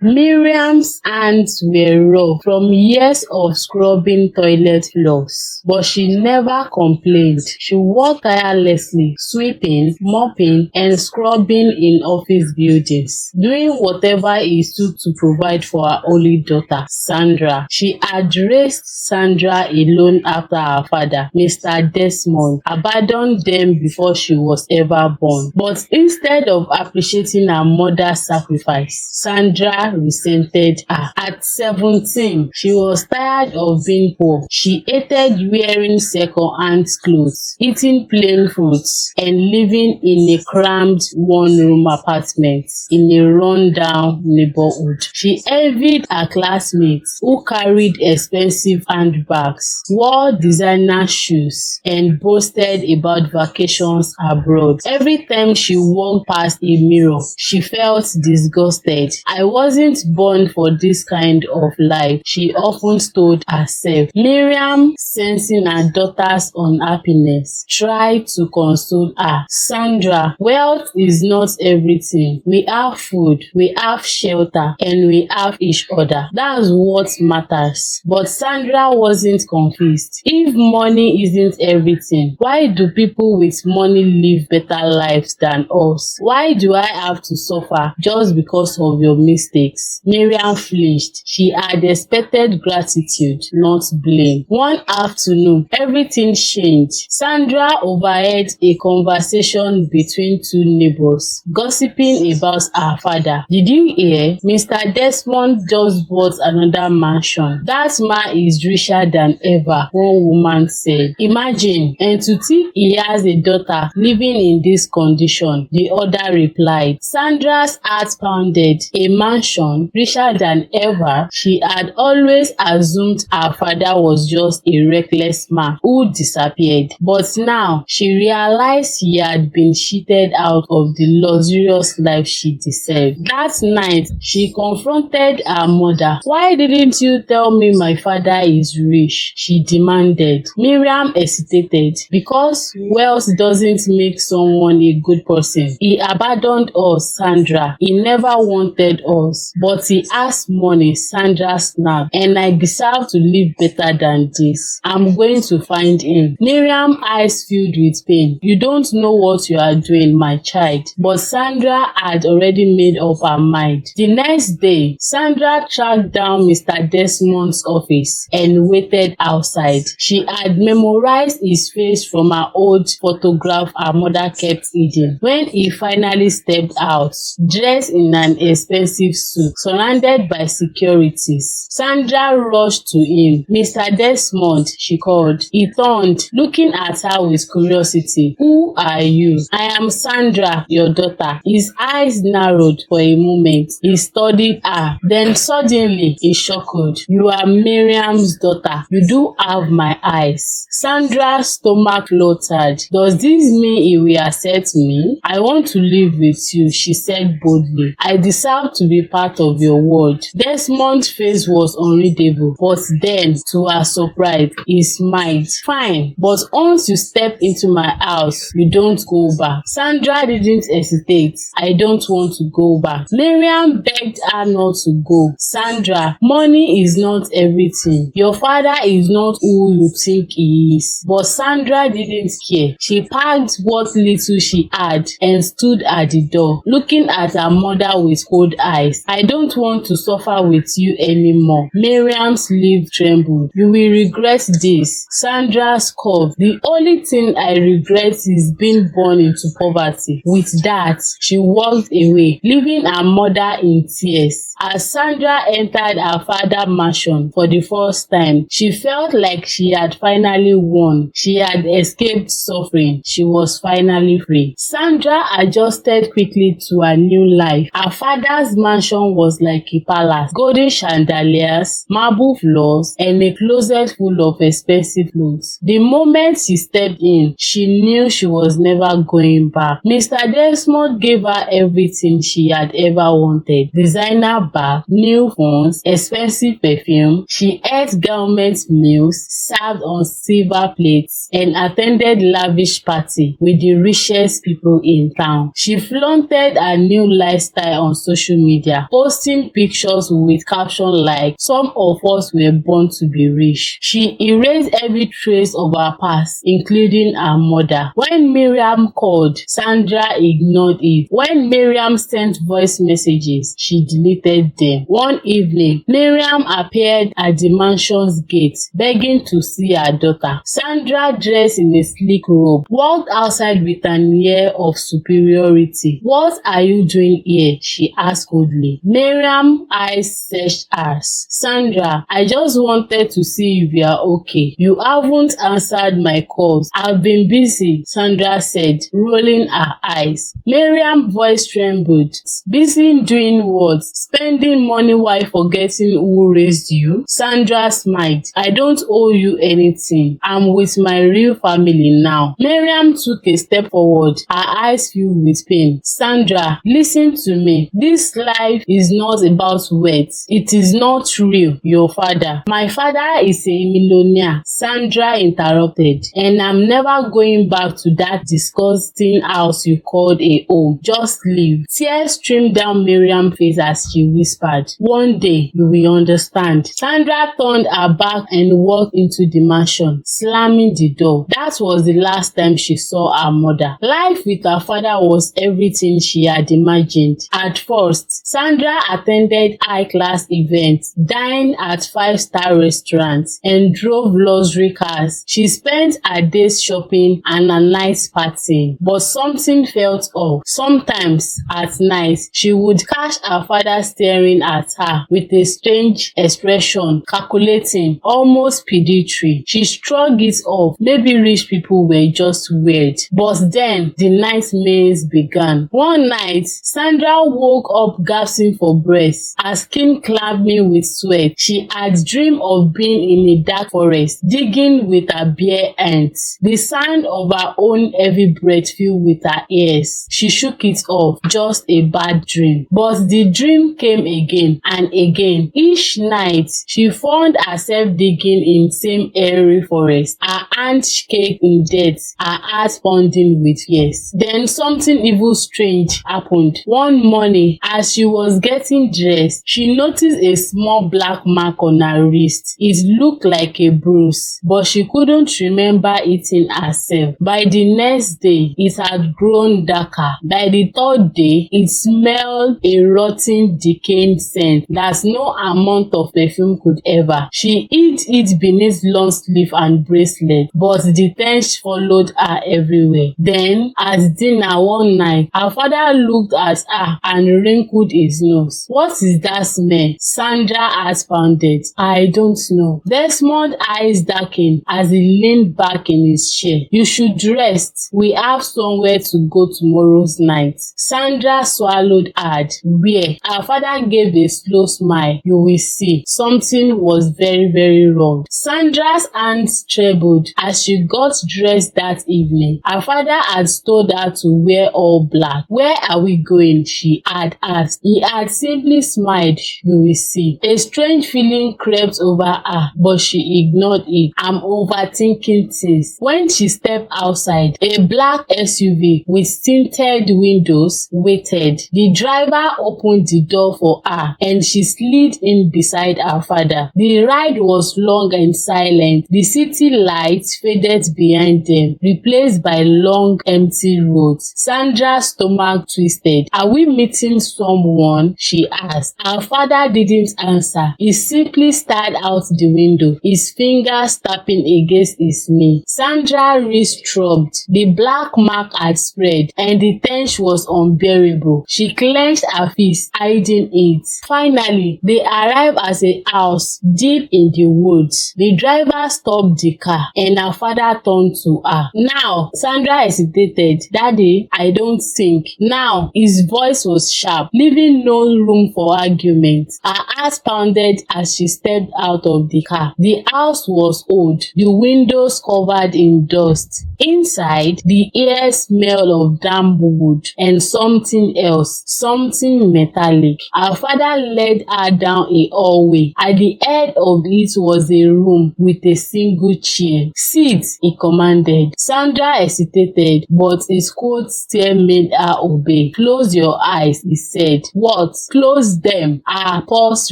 Miriam's hands were rough from years of scrubbing toilet floors, but she never complained. She worked tirelessly, sweeping, mopping, and scrubbing in office buildings, doing whatever it took to provide for her only daughter, Sandra. She had raised Sandra alone after her father, Mr. Desmond, abandoned them before she was ever born. But instead of appreciating her mother's sacrifice, Sandra resented her. At 17, she was tired of being poor. She hated wearing second-hand clothes, eating plain foods, and living in a cramped one-room apartment in a run-down neighborhood. She envied her classmates who carried expensive handbags, wore designer shoes, and boasted about vacations abroad. Every time she walked past a mirror, she felt disgusted. I wasn't born for this kind of life, she often told herself. Miriam, sensing her daughter's unhappiness, tried to console her. Sandra, wealth is not everything. We have food, we have shelter, and we have each other. That's what matters. But Sandra wasn't confused. If money isn't everything, why do people with money live better lives than us? Why do I have to suffer just because of your mistakes? Miriam flinched. She had expected gratitude, not blame. One afternoon, everything changed. Sandra overheard a conversation between two neighbors, gossiping about her father. Did you hear? Mr. Desmond just bought another mansion. That man is richer than ever, one woman said. Imagine, and to think he has a daughter living in this condition, the other replied. Sandra's heart pounded. A mansion richer than ever? She had always assumed her father was just a reckless man who disappeared. But now she realized he had been cheated out of the luxurious life she deserved. That night, she confronted her mother. Why didn't you tell me my father is rich? She demanded. Miriam hesitated. Because wealth doesn't make someone a good person. He abandoned us, Sandra. He never wanted us. But he has money, Sandra snapped. And I deserve to live better than this. I'm going to find him. Miriam's eyes filled with pain. You don't know what you are doing, my child. But Sandra had already made up her mind. The next day, Sandra tracked down Mr. Desmond's office and waited outside. She had memorized his face from her old photograph her mother kept hidden. When he finally stepped out, dressed in an expensive suit, surrounded by securities, Sandra rushed to him. Mr. Desmond, she called. He turned, looking at her with curiosity. Who are you? I am Sandra, your daughter. His eyes narrowed for a moment. He studied her. Then suddenly he chuckled. You are Miriam's daughter. You do have my eyes. Sandra's stomach fluttered. Does this mean he will accept me? I want to live with you, she said boldly. I deserve to be part of your world. Desmond's face was unreadable, but then, to her surprise, he smiled. Fine, but once you step into my house, you don't go back. Sandra didn't hesitate. I don't want to go back. Miriam begged her not to go. Sandra, money is not everything. Your father is not who you think he is. But Sandra didn't care. She packed what little she had and stood at the door, looking at her mother with cold eyes. I don't want to suffer with you anymore. Miriam's lip trembled. You will regret this. Sandra scoffed. The only thing I regret is being born into poverty. With that, she walked away, leaving her mother in tears. As Sandra entered her father's mansion for the first time, she felt like she had finally won. She had escaped suffering. She was finally free. Sandra adjusted quickly to her new life. Her father's mansion was like a palace. Golden chandeliers, marble floors, and a closet full of expensive clothes. The moment she stepped in, she knew she was never going back. Mr. Desmond gave her everything she had ever wanted. Designer bag, new phones, expensive perfume. She ate government meals served on silver plates and attended lavish party with the richest people in town. She flaunted her new lifestyle on social media, posting pictures with captions like, "Some of us were born to be rich." She erased every trace of her past, including her mother. When Miriam called, Sandra ignored it. When Miriam sent voice messages, she deleted them. One evening, Miriam appeared at the mansion's gate, begging to see her daughter. Sandra, dressed in a sleek robe, walked outside with an air of superiority. "What are you doing here?" she asked coldly. Miriam's eyes searched hers. "Sandra, I just wanted to see if you are okay. You haven't answered my calls." "I've been busy," Sandra said, rolling her eyes. Miriam's voice trembled. "Busy doing what? Spending money while forgetting who raised you?" Sandra smiled. "I don't owe you anything. I'm with my real family now." Miriam took a step forward, her eyes filled with pain. "Sandra, listen to me. This life is not about wealth. It is not real. Your father." "My father is a millionaire," Sandra interrupted, "and I'm never going back to that disgusting house you called a home. Just leave." Tears streamed down Miriam's face as she whispered, "One day you will understand." Sandra turned her back and walked into the mansion, slamming the door. That was the last time she saw her mother. Life with her father was everything she had imagined. At first, Sandra attended high-class events, dined at five-star restaurants, and drove luxury cars. She spent her days shopping and her nights partying. But something felt off. Sometimes, at night, she would catch her father staring at her with a strange expression, calculating, almost predatory. She shrugged it off. Maybe rich people were just weird. But then, the nightmares began. One night, Sandra woke up gasping for breath, her skin clamming with sweat. She had dreamed of being in a dark forest, digging with her bare hands. The sound of her own heavy breath filled with her ears. She shook it off, just a bad dream. But the dream came again and again. Each night, she found herself digging in same airy forest, her hands shaking in death, her heart pounding with fears. Then something even strange happened. One morning, as she was getting dressed, she noticed a small black mark on her wrist. It looked like a bruise, but she couldn't remember it in herself. By the next day, it had grown darker. By the third day, it smelled a rotten, decaying scent that no amount of perfume could ever. She hid it beneath long sleeve and bracelet, but the stench followed her everywhere. Then, at dinner one night, her father looked at her and wrinkled his nose. "What is that smell?" Sandra expounded. "I don't know." Desmond's eyes darkened as he leaned back in his chair. "You should rest. We have somewhere to go tomorrow's night." Sandra swallowed hard. "Where?" Her father gave a slow smile. "You will see." Something was very, very wrong. Sandra's hands trembled as she got dressed that evening. Her father had told her to wear all black. "Where are we going?" she had asked. He had simply smiled. "You will see." A strange feeling crept over her, but she ignored it. "I'm overthinking things." When she stepped outside, a black SUV with tinted windows waited. The driver opened the door for her and she slid in beside her father. The ride was long and silent. The city lights faded behind them, replaced by long empty roads. Sandra's stomach twisted. "Are we meeting someone?" she asked. Her father didn't answer. He simply stared out the window, his fingers tapping against his knee. Sandra's wrist throbbed. The black mark had spread and the tension was unbearable. She clenched her fist, hiding it. Finally, they arrived at a house deep in the woods. The driver stopped the car and her father turned to her. "Now," Sandra hesitated. "Daddy, I don't think." Now, his voice was sharp, leaving no room for argument. Her heart pounded as she stepped out of the car. The house was old, the windows covered in dust. Inside, the air smelled of damp wood and something else, something metallic. Her father led her down a hallway. At the end of it was a room with a single chair. "Sit," he commanded. Sandra hesitated, but his cold stare made her obey. "Close your eyes," he said. "What?" "Close them." Her pulse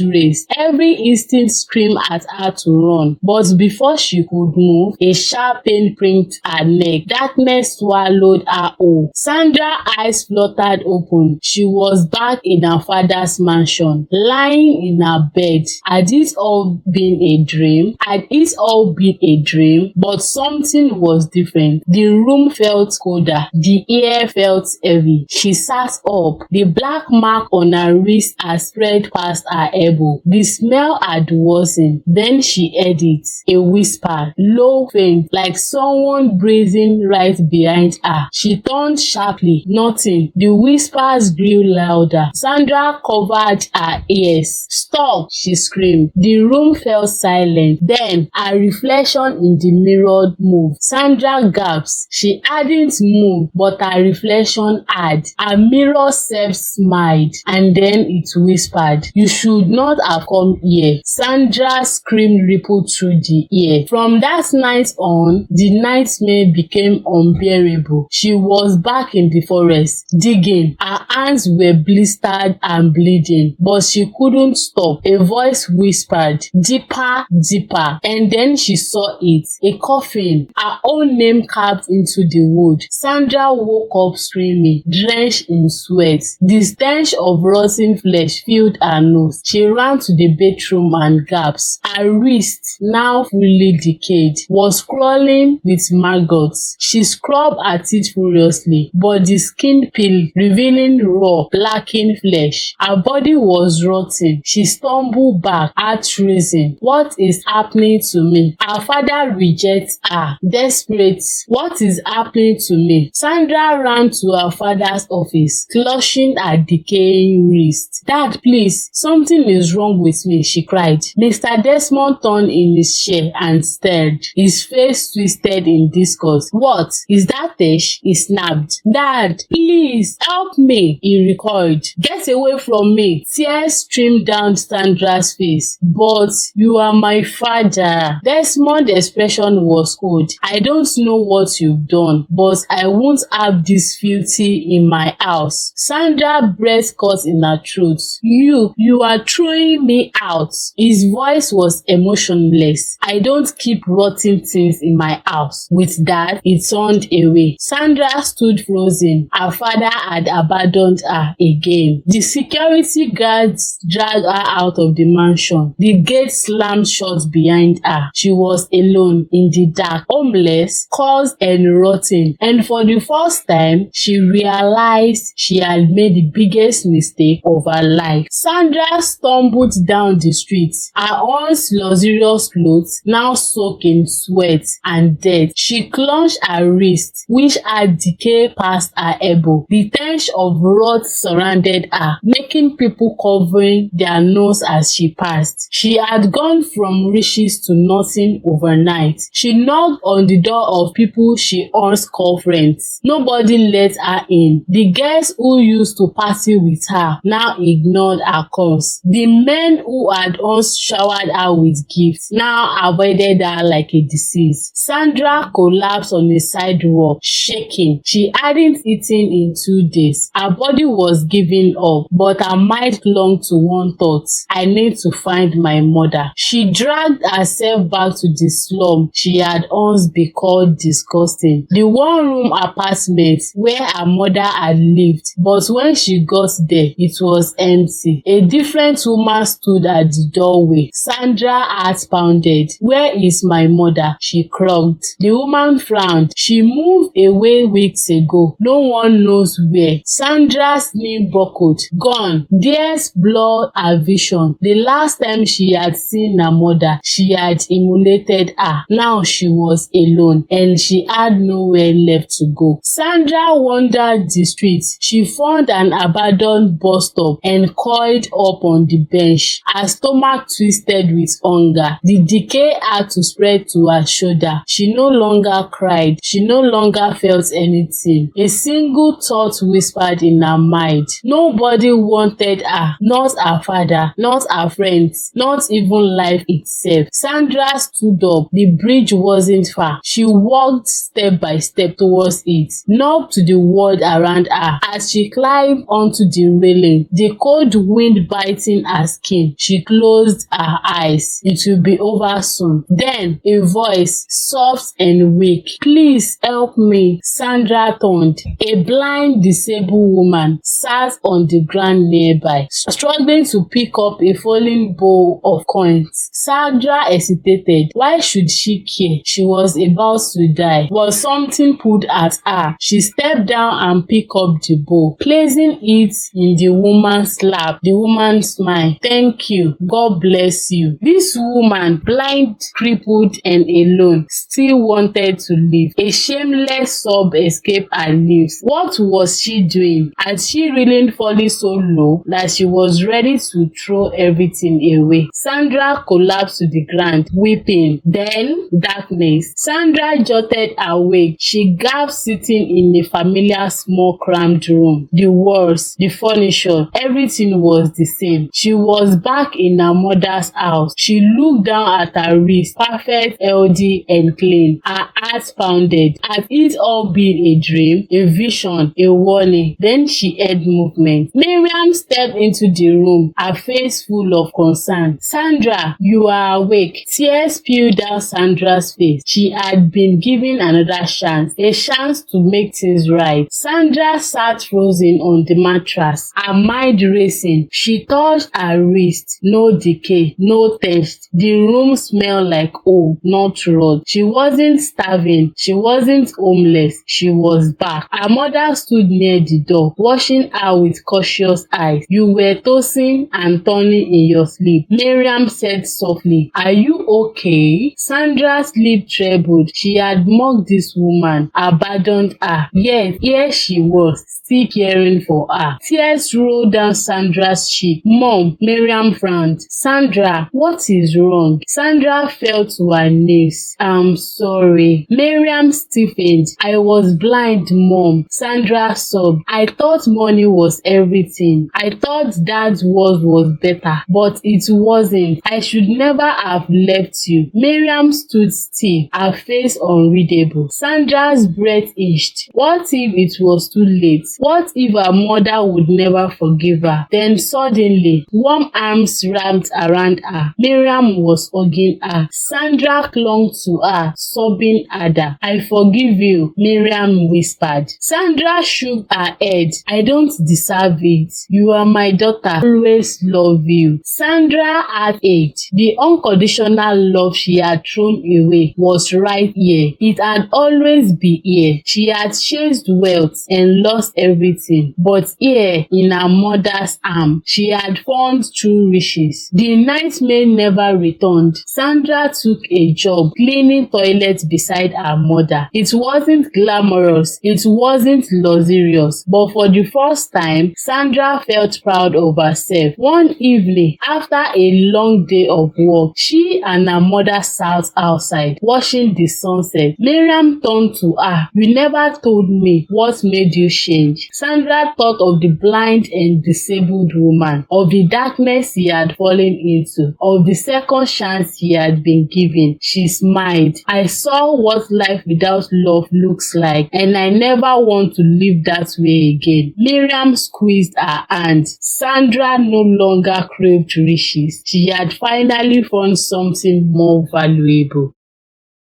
raced. Every instinct screamed at her to run, but before she could move, a sharp pain pricked her neck. Darkness swallowed her whole. Sandra's eyes fluttered open. She was back in her father's mansion, lying in her bed. Had it all been a dream? Had it all been a dream? But something was different. The room felt colder. The air felt heavy. She sat up. The black mark on her wrist had spread past her elbow. The smell had worsened. Then she heard it. A whisper, low, faint, like someone breathing right behind her. She turned sharply. Nothing. The whispers grew louder. Sandra covered her ears. "Stop!" she screamed. The room fell silent. Then her reflection in the mirror moved. Sandra gasped. She hadn't moved, but her reflection had. Her mirror self smiled, and then it whispered, "You should not have come here." Sandra's scream rippled through the air. From that night on, the nightmare became unbearable. She was back in the forest, digging. Her hands were blistered and bleeding, but she couldn't stop. A voice whispered, "Deeper, deeper." And then she saw it, a coffin, her own name carved into the wood. Sandra woke up screaming, drenched in sweat. The stench of rotting flesh filled her nose. She ran to the bedroom and gasped. Her wrist, now fully decayed, was crawling with maggots. She scrubbed her teeth furiously, but the skin peeled, revealing raw, blackened flesh. Her body was rotting. She stumbled back, heart racing. What is happening to me? Her father rejects her. Desperate. What is happening to me? Sandra ran to her father's office, clutching her decaying wrist. "Dad, please, something is wrong with me," she cried. Mr. Desmond turned in his chair and stared, his face twisted in disgust. "What? Is that Tesh?" he snapped. "Dad, please, help me," he recoiled. "Get away from me." Tears streamed down Sandra's face. "But you are my father." Desmond's expression was cold. "I don't know what you've done, but I won't have this filthy in my house." Sandra's breath caught in her throat. You are throwing me out." His voice was emotionless. "I don't keep rotten things in my house." With that, he turned away. Sandra stood frozen. Her father had abandoned her again. The security guards dragged her out of the mansion. The gate slammed shut behind her. She was alone in the dark, homeless, cursed and rotten. And for the first time, she realized she had made the biggest mistake of her life. Sandra stumbled down the street. Her once luxurious clothes now soaked in sweat and dirt. She clenched her wrist, which had decayed past her elbow. The stench of rot surrounded her, making people covering their nose as she passed. She had gone from riches to nothing overnight. She knocked on the door of people she once called friends. Nobody let her in. The girls who used to party with her now ignored her calls. The men who had once showered her with gifts now avoided her like a disease. Sandra collapsed on the sidewalk, shaking. She hadn't eaten in 2 days. Her body was giving up, but her mind clung to one thought: I need to find my mother. She dragged herself back to the slum she had once been called disgusting. The one-room apartment where her mother had lived, but when she got there, it was empty. A different woman stood at the doorway. Sandra heart pounded. "Where is my mother?" she croaked. The woman frowned. "She moved away weeks ago. No one knows where." Sandra's knee buckled. Gone. Tears blurred her vision. The last time she had seen her mother, she had emulated her. Now she was alone, and she had nowhere left to go. Sandra wandered the streets. She found an abandoned bus stop and coiled up on the bench, her stomach twisted with hunger. The decay had to spread to her shoulder. She no longer cried. She no longer felt anything. A single thought whispered in her mind. Nobody wanted her, not her father, not her friends, not even life itself. Sandra stood up. The bridge wasn't far. She walked step by step towards it, not to the world around her. As she climbed onto the railing, the cold wind biting her skin, she closed her eyes. It will be over soon. Then a voice, soft and weak. Please help me. Sandra turned. A blind, disabled woman sat on the ground nearby, struggling to pick up a falling bowl of coins. Sandra hesitated. Why should she care? She was about to die. Was something pulled at her? She stepped down and picked up the bowl, placing it in the woman's lap. The woman smiled. Thank you. God bless you. This woman, blind, crippled, and alone, still wanted to live. A shameless sob escaped her lips. What was she doing? Had she really fallen so low that she was ready to throw everything away? Sandra collapsed to the ground, weeping. Then darkness. Sandra jotted awake. She gasped, sitting in a familiar small cramped room. The walls, the furniture, everything was the same. She was back in her mother's house. She looked down at her wrist, perfect, healthy, and clean. Her heart pounded. Had it all been a dream, a vision, a warning? Then she heard movement. Miriam stepped into the room, her face full of concern. Sandra, you are awake. Tears spilled down Sandra's face. She had been given another chance, a chance to make things right. Sandra sat frozen on the mattress, her mind racing. She touched her wrist. No decay, no taste. The room smelled like home, not rot. She wasn't starving. She wasn't homeless. She was back. Her mother stood near the door, watching her with cautious eyes. You were tossing and turning in your sleep, Miriam said softly. Are you okay? Sandra's lip trembled. She had mocked this woman, abandoned her. Yet here she was, still caring for her. Tears rolled down Sandra's cheek. Mom, Miriam frowned. Sandra, what is wrong? Sandra fell to her knees. I'm sorry. Miriam stiffened. I was blind, Mom. Sandra sobbed. I thought money was everything. I thought Dad's world was better, but it wasn't. I should never have left you. Miriam stood still, her face unreadable. Sandra's breath itched. What if it was too late? What if her mother would never forgive her? Then suddenly, warm arms wrapped around her. Miriam was hugging her. Sandra clung to her, sobbing harder. I forgive you, Miriam whispered. Sandra shook her head. I don't deserve it. You are my daughter. Always love you. Sandra had ached. The unconditional love she had thrown away was right here. It had always been here. She had chased wealth and lost everything. But here, in her mother's arm, she had found true riches. The nightmare never returned. Sandra took a job cleaning toilets beside her mother. It wasn't glamorous. It wasn't luxurious. But for the first time, Sandra felt proud of herself. One evening, after a long day of work, she and her mother sat outside, watching the sunset. Miriam turned to her. You never told me what made you change. Sandra thought of the blind and disabled woman, of the darkness he had fallen into, of the second chance he had been given. She smiled. I saw what life without love looks like, and I never want to live that way again. Miriam squeezed her hand. Sandra no longer craved riches. She had finally found something more valuable.